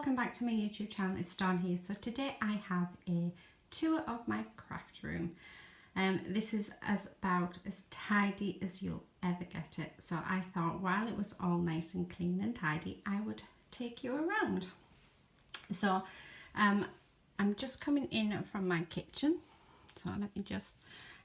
welcome back to my YouTube channel. It's Dawn here. So today I have a tour of my craft room. This is about as tidy as you'll ever get it. So I thought while it was all nice and clean and tidy, I would take you around. So I'm just coming in from my kitchen. So let me just,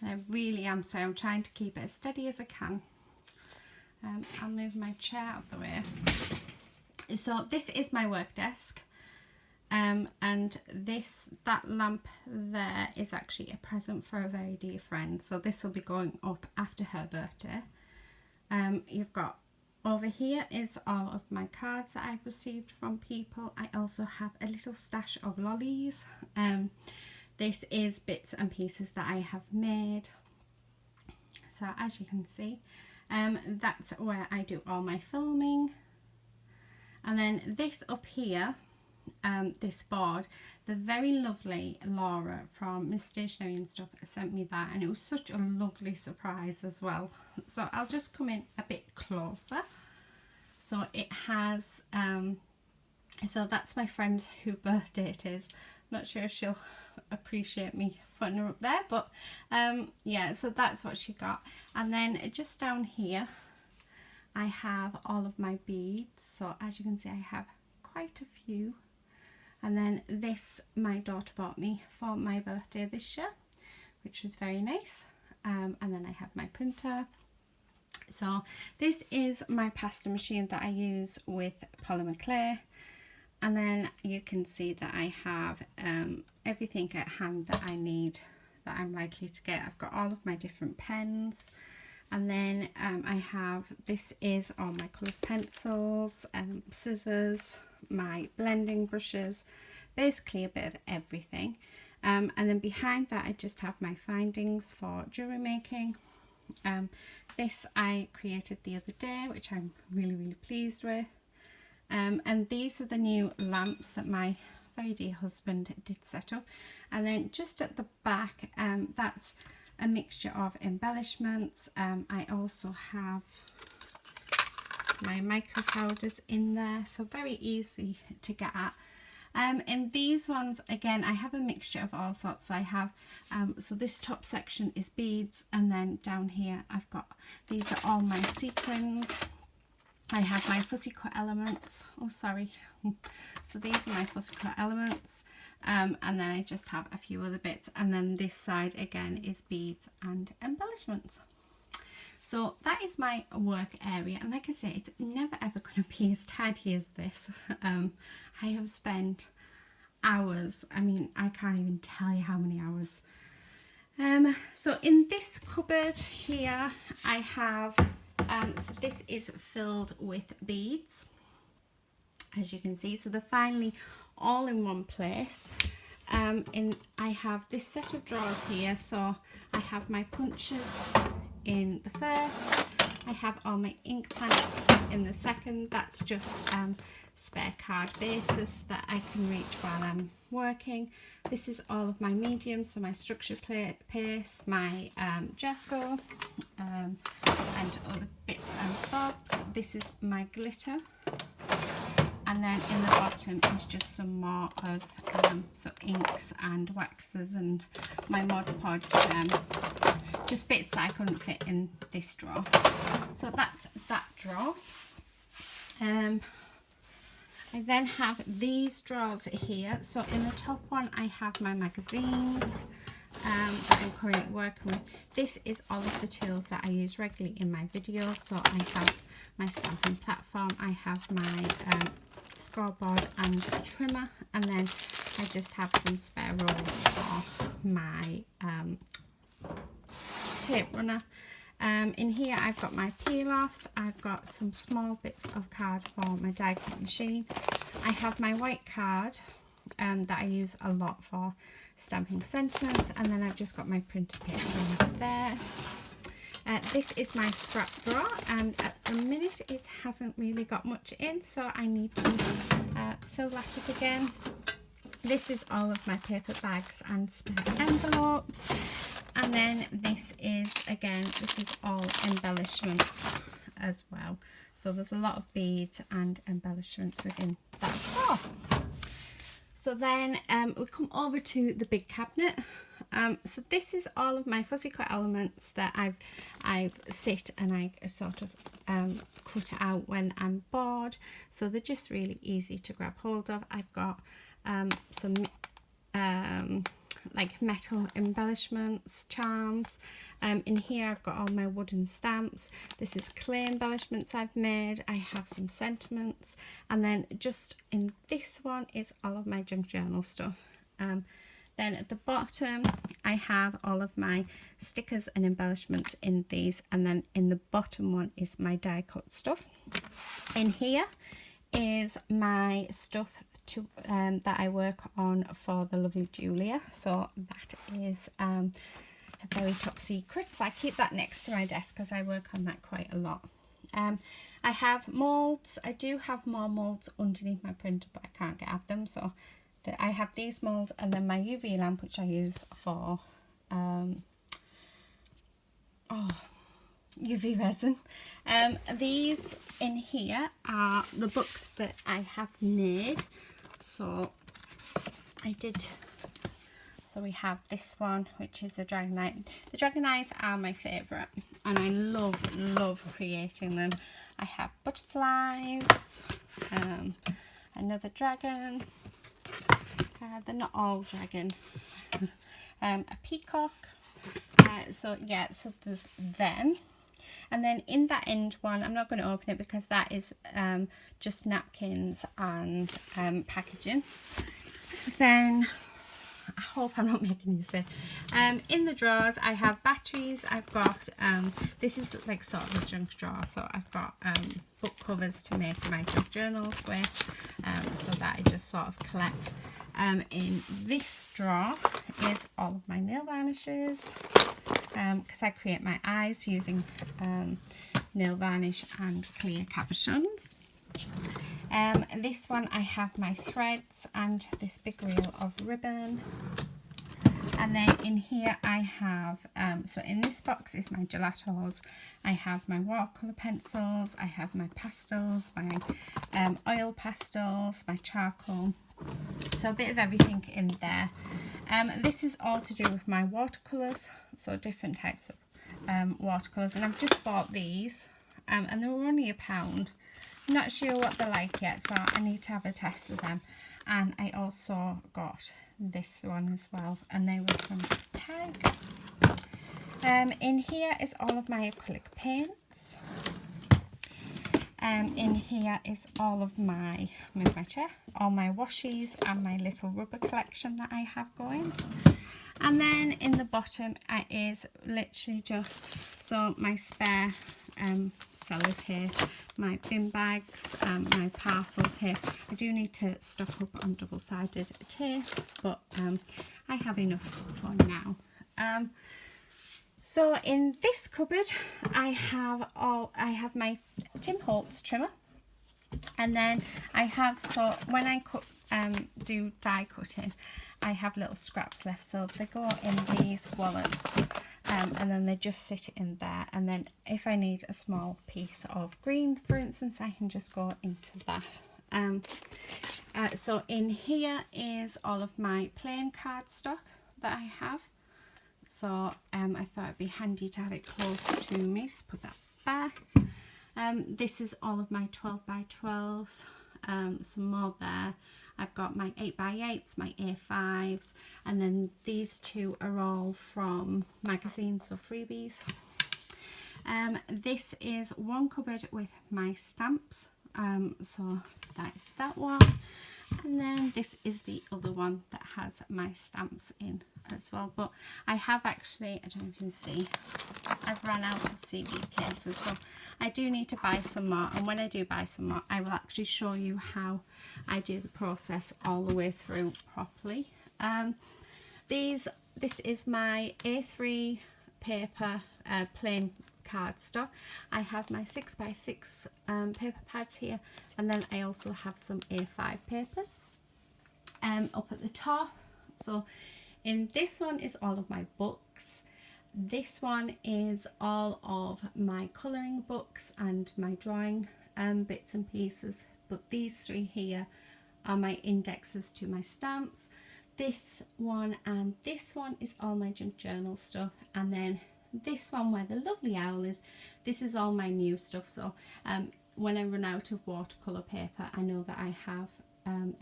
and I really am, so I'm trying to keep it as steady as I can. I'll move my chair out of the way. So this is my work desk, and that lamp there is actually a present for a very dear friend. So this will be going up after her birthday. You've got over here is all of my cards that I've received from people. I also have a little stash of lollies. This is bits and pieces that I have made. So as you can see, that's where I do all my filming. And then this up here, this board, the very lovely Laura from Miss Stationery and Stuff sent me that, and it was such a lovely surprise as well. So I'll just come in a bit closer. So it has, so that's my friend whose birthday it is. Not sure if she'll appreciate me putting her up there, but yeah, so that's what she got. And then just down here I have all of my beads. So as you can see, I have quite a few. And then this my daughter bought me for my birthday this year, which was very nice. And then I have my printer. So this is my pasta machine that I use with polymer clay. And then you can see that I have everything at hand that I need, that I'm likely to get. I've got all of my different pens. And then I have, this is all my coloured pencils, scissors, my blending brushes, basically a bit of everything. And then behind that I just have my findings for jewellery making. This I created the other day, which I'm really pleased with. And these are the new lamps that my very dear husband did set up. And then just at the back, that's a mixture of embellishments. I also have my micro powders in there, so very easy to get at. In these ones, again, I have a mixture of all sorts. So I have, so this top section is beads, and then down here I've got, these are all my sequins. I have my fussy cut elements. Oh, sorry. So these are my fussy cut elements. And then I just have a few other bits, and then this side again is beads and embellishments. So that is my work area, and like I say, it's never ever going to be as tidy as this. I have spent hours, I mean, I can't even tell you how many hours. So in this cupboard here I have, so this is filled with beads, as you can see. So they're finally all in one place. I have this set of drawers here. So I have my punches in the first, I have all my ink pads in the second. That's just spare card bases that I can reach while I'm working. This is all of my mediums, so my structured paste, my gesso, and other bits and bobs. This is my glitter. And then in the bottom is just some more of so inks and waxes and my Mod Podge, just bits that I couldn't fit in this drawer. So that's that drawer. I then have these drawers here. So in the top one I have my magazines that I'm currently working with. This is all of the tools that I use regularly in my videos. So I have my stamping platform, I have my scoreboard and trimmer, and then I just have some spare rolls for my tape runner. In here I've got my peel offs, I've got some small bits of card for my die cut machine. I have my white card that I use a lot for stamping sentiments, and then I've just got my printer paper there. This is my scrap drawer, and at the minute it hasn't really got much in, so I need to fill that up again. This is all of my paper bags and spare envelopes, and then this is, again, this is all embellishments as well. So there's a lot of beads and embellishments within that drawer. So then we come over to the big cabinet. So this is all of my fuzzy cut elements that I've sit and I sort of cut out when I'm bored. So they're just really easy to grab hold of. I've got some like metal embellishments, charms. In here I've got all my wooden stamps. This is clay embellishments I've made. I have some sentiments, and then just in this one is all of my junk journal stuff. Then at the bottom I have all of my stickers and embellishments in these, and then in the bottom one is my die cut stuff. In here is my stuff to that I work on for the lovely Julia. So that is a very top secret, so I keep that next to my desk because I work on that quite a lot. I have molds. I do have more molds underneath my printer, but I can't get at them, so I have these molds, and then my UV lamp, which I use for UV resin. These in here are the books that I have made. So we have this one, which is a dragon eye. The dragon eyes are my favourite, and I love creating them. I have butterflies, another dragon, they're not all dragon, a peacock. So yeah, so there's them. And then in that end one, I'm not going to open it because that is just napkins and packaging. So then, I hope I'm not making you sick. In the drawers, I have batteries. I've got, this is like sort of a junk drawer. So I've got book covers to make my junk journals with. So that I just sort of collect. In this drawer is all of my nail varnishes, because I create my eyes using nail varnish and clear cabochons. This one I have my threads and this big reel of ribbon. And then in here I have, so in this box is my gelatos. I have my watercolour pencils, I have my pastels, my oil pastels, my charcoal. So a bit of everything in there. This is all to do with my watercolours, so different types of watercolours, and I've just bought these, and they were only £1. I'm not sure what they're like yet, so I need to have a test of them. And I also got this one as well, and they were from Tag. In here is all of my acrylic paints. In here is all of my, move my chair, all my washies and my little rubber collection that I have going. And then in the bottom is literally just so my spare sellotape, my bin bags, my parcel tape. I do need to stock up on double-sided tape, but I have enough for now. So in this cupboard I have my Tim Holtz trimmer, and then I have, so when I do die cutting, I have little scraps left, so they go in these wallets, and then they just sit in there, and then if I need a small piece of green, for instance, I can just go into that. So in here is all of my plain cardstock that I have. So I thought it'd be handy to have it close to me, so put that back. This is all of my 12x12s, some more there. I've got my 8x8s, my A5s, and then these two are all from magazines, so freebies. This is one cupboard with my stamps, so that's that one. And then this is the other one that has my stamps in as well. But I have actually, I don't know if you can see, I've run out of CD cases, so I do need to buy some more. And when I do buy some more, I will actually show you how I do the process all the way through properly. This is my A3 paper plain cardstock. I have my 6x6 paper pads here, and then I also have some A5 papers up at the top. So in this one is all of my books. This one is all of my colouring books and my drawing bits and pieces, but these three here are my indexes to my stamps. This one and this one is all my junk journal stuff, and then this one where the lovely owl is, this is all my new stuff. So when I run out of watercolour paper, I know that I have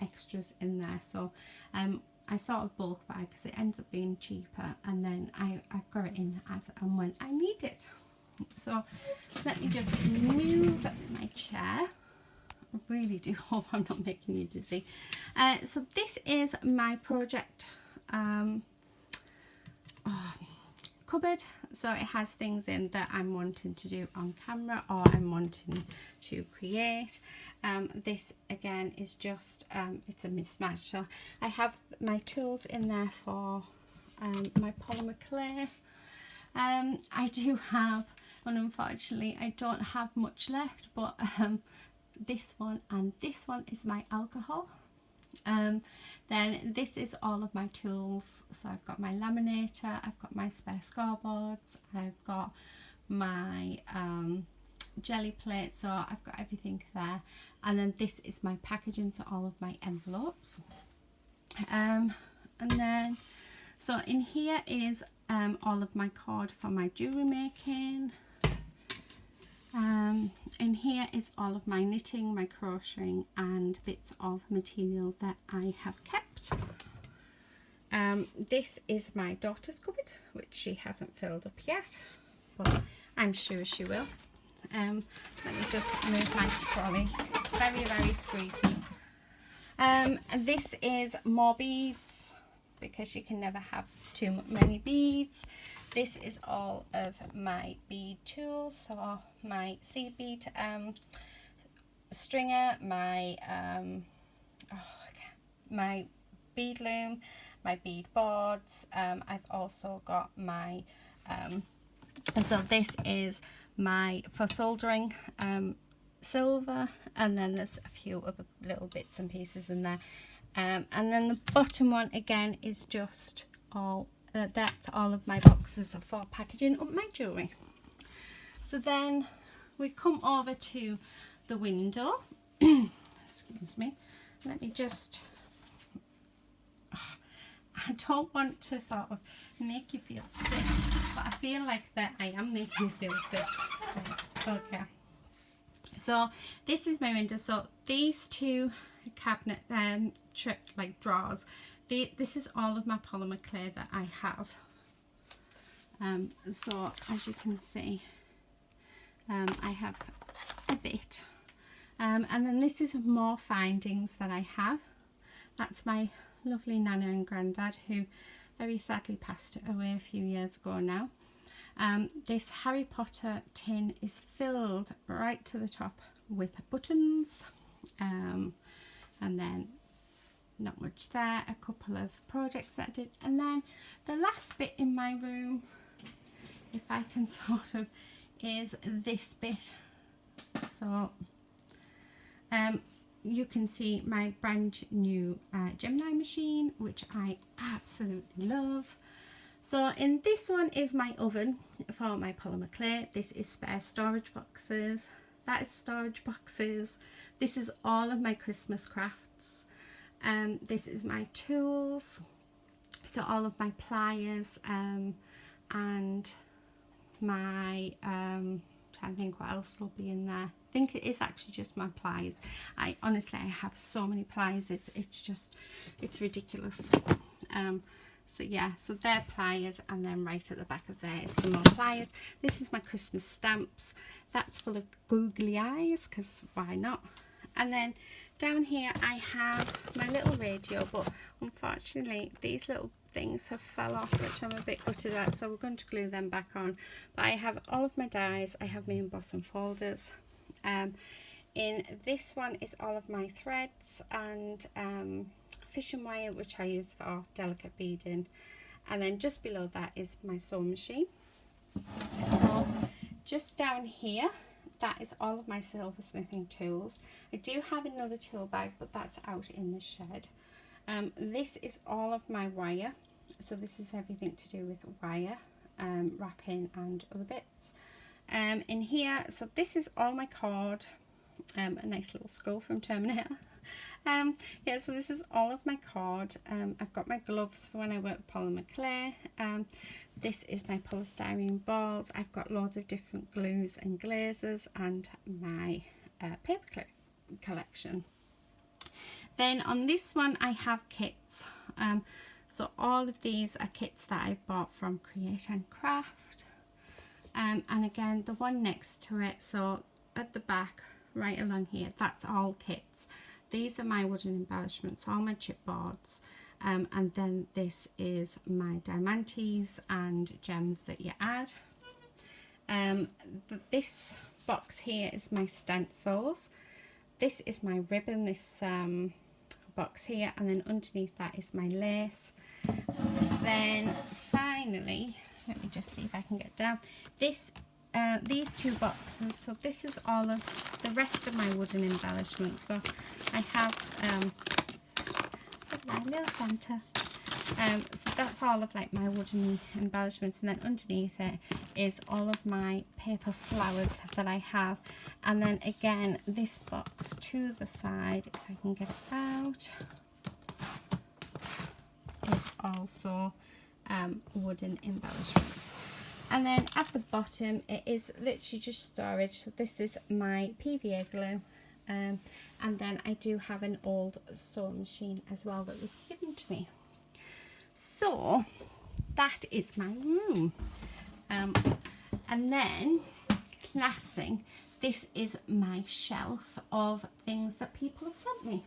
extras in there. So I sort of bulk buy because it ends up being cheaper, and then I've got it in as and when I need it. So let me just move my chair. I really do hope I'm not making you dizzy. So this is my project cupboard. So it has things in that I'm wanting to do on camera or I'm wanting to create. This again is just it's a mismatch. So I have my tools in there for my polymer clay. I do have, and unfortunately I don't have much left, but this one and this one is my alcohol. Then this is all of my tools. So I've got my laminator, I've got my spare scoreboards, I've got my jelly plate, so I've got everything there. And then this is my packaging, so all of my envelopes. And then so in here is all of my cord for my jewelry making. In here is all of my knitting, my crocheting and bits of material that I have kept. This is my daughter's cupboard, which she hasn't filled up yet, but I'm sure she will. Let me just move my trolley. It's very, very squeaky. This is more beads, because you can never have too many beads. This is all of my bead tools, so my seed bead stringer, my my bead loom, my bead boards. I've also got my so this is my for soldering silver, and then there's a few other little bits and pieces in there. And then the bottom one again is just all that's all of my boxes for packaging up my jewellery. So then we come over to the window. Excuse me, let me just, I don't want to sort of make you feel sick, but I feel like that I am making you feel sick. Okay, so this is my window. So these two cabinet like drawers, this is all of my polymer clay that I have. So as you can see, I have a bit, and then this is more findings that I have. That's my lovely Nana and Grandad, who very sadly passed away a few years ago now. This Harry Potter tin is filled right to the top with buttons, and then not much there, a couple of projects that I did, and then the last bit in my room, if I can sort of, is this bit. So you can see my brand new Gemini machine, which I absolutely love. So in this one is my oven for my polymer clay. This is spare storage boxes, that is storage boxes. This is all of my Christmas crafts. This is my tools, so all of my pliers, and my trying to think what else will be in there. I think it is actually just my pliers. I honestly have so many pliers, it's ridiculous. So yeah, so they're pliers, and then right at the back of there is some more pliers. This is my Christmas stamps. That's full of googly eyes, because why not? And then down here I have my little radio, but unfortunately these little things have fell off, which I'm a bit gutted at, so we're going to glue them back on. But I have all of my dies, I have my emboss and folders. In this one is all of my threads and fishing wire, which I use for delicate beading, and then just below that is my sewing machine. So just down here, that is all of my silversmithing tools. I do have another tool bag, but that's out in the shed. This is all of my wire, so this is everything to do with wire, wrapping and other bits. In here, so this is all my cord, a nice little skull from Terminator. Yeah, so this is all of my cord. I've got my gloves for when I work with polymer clay. This is my polystyrene balls. I've got loads of different glues and glazes, and my paper clip collection. Then on this one I have kits. So all of these are kits that I've bought from Create and Craft. And again, the one next to it, so at the back right along here, that's all kits. These are my wooden embellishments, all my chipboards, and then this is my diamantes and gems that you add. This box here is my stencils. This is my ribbon, this box here, and then underneath that is my lace. Then finally, let me just see if I can get down. These two boxes, so this is all of the rest of my wooden embellishments. So I have my little Santa. So that's all of like my wooden embellishments, and then underneath it is all of my paper flowers that I have. And then again, this box to the side, if I can get it out, is also wooden embellishments. And then at the bottom it is literally just storage. So this is my PVA glue, and then I do have an old sewing machine as well that was given to me. So that is my room. And then last thing, this is my shelf of things that people have sent me.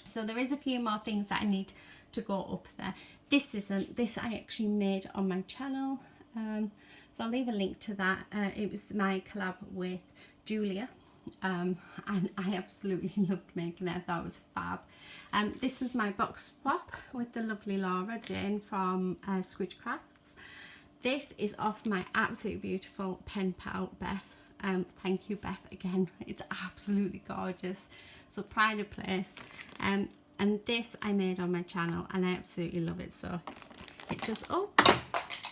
So there is a few more things that I need to go up there. This I actually made on my channel, so I'll leave a link to that. It was my collab with Julia, and I absolutely loved making it. I thought it was fab. This was my box swap with the lovely Laura Jane from Squidge Crafts. This is off my absolutely beautiful pen pal Beth. Thank you, Beth, again. It's absolutely gorgeous. So pride of place. And this I made on my channel, and I absolutely love it. So it just, oh,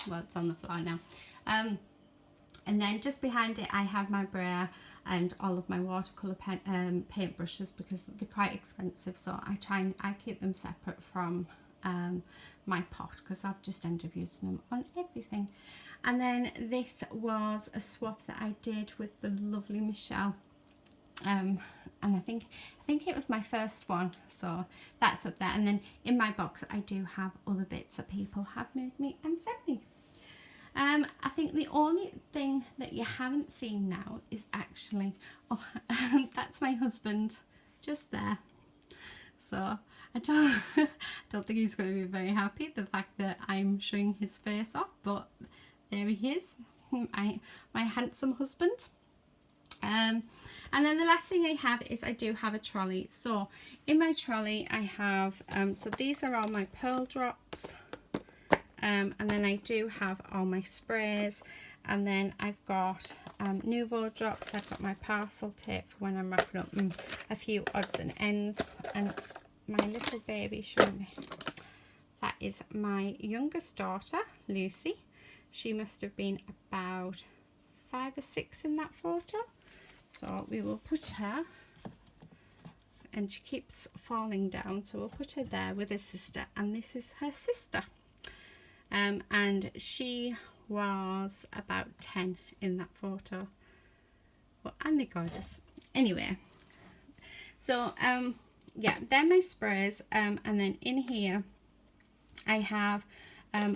well, it's on the floor now. And then just behind it I have my brayer and all of my watercolour paint brushes, because they're quite expensive, so I keep them separate from my pot, because I've just ended up using them on everything. And then this was a swap that I did with the lovely Michelle, and I think it was my first one, so that's up there. And then in my box I do have other bits that people have made me and sent me. I think the only thing that you haven't seen now is actually, oh, that's my husband just there. So I don't think he's going to be very happy, the fact that I'm showing his face off, but there he is, my handsome husband. And then the last thing I have is I do have a trolley. So in my trolley I have, so these are all my pearl drops. And then I do have all my sprays, and then I've got Nouveau drops. I've got my parcel tape for when I'm wrapping up, and a few odds and ends. And my little baby, show me, that is my youngest daughter, Lucy. She must have been about 5 or 6 in that photo. So we will put her, and she keeps falling down, so we'll put her there with her sister, and this is her sister. And she was about 10 in that photo. Well, and they're gorgeous. Anyway, so yeah, they're my sprays. And then in here I have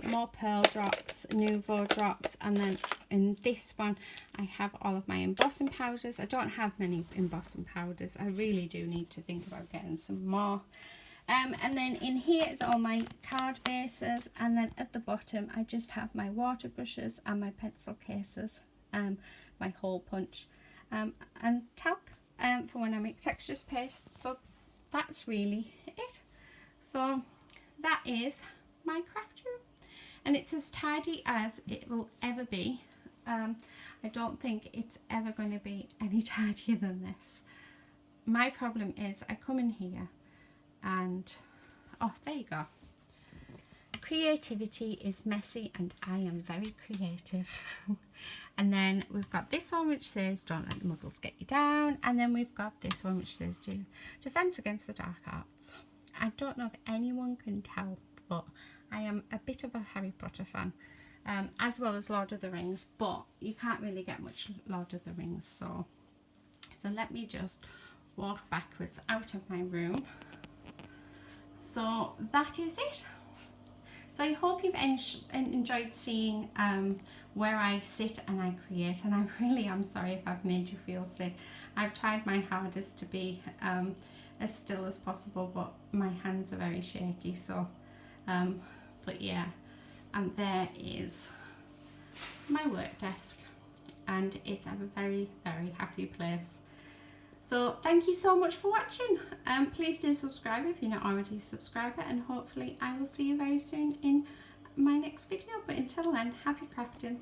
more pearl drops, Nouveau drops, and then in this one I have all of my embossing powders. I don't have many embossing powders. I really do need to think about getting some more. And then in here is all my card bases, and then at the bottom I just have my water brushes and my pencil cases, my hole punch, and talc for when I make textures paste. So that's really it. So that is my craft room, and it's as tidy as it will ever be. I don't think it's ever going to be any tidier than this. My problem is I come in here and, oh, there you go, creativity is messy and I am very creative. And then we've got this one which says don't let the muggles get you down, and then we've got this one which says defense against the dark arts. I don't know if anyone can tell, but I am a bit of a Harry Potter fan, as well as Lord of the Rings, but you can't really get much Lord of the Rings, so let me just walk backwards out of my room. So that is it. So I hope you've enjoyed seeing where I sit and I create, and I really am sorry if I've made you feel sick. I've tried my hardest to be as still as possible, but my hands are very shaky, so but yeah. And there is my work desk, and it's a very, very happy place. So thank you so much for watching. Please do subscribe if you're not already a subscriber, and hopefully I will see you very soon in my next video. But until then, happy crafting.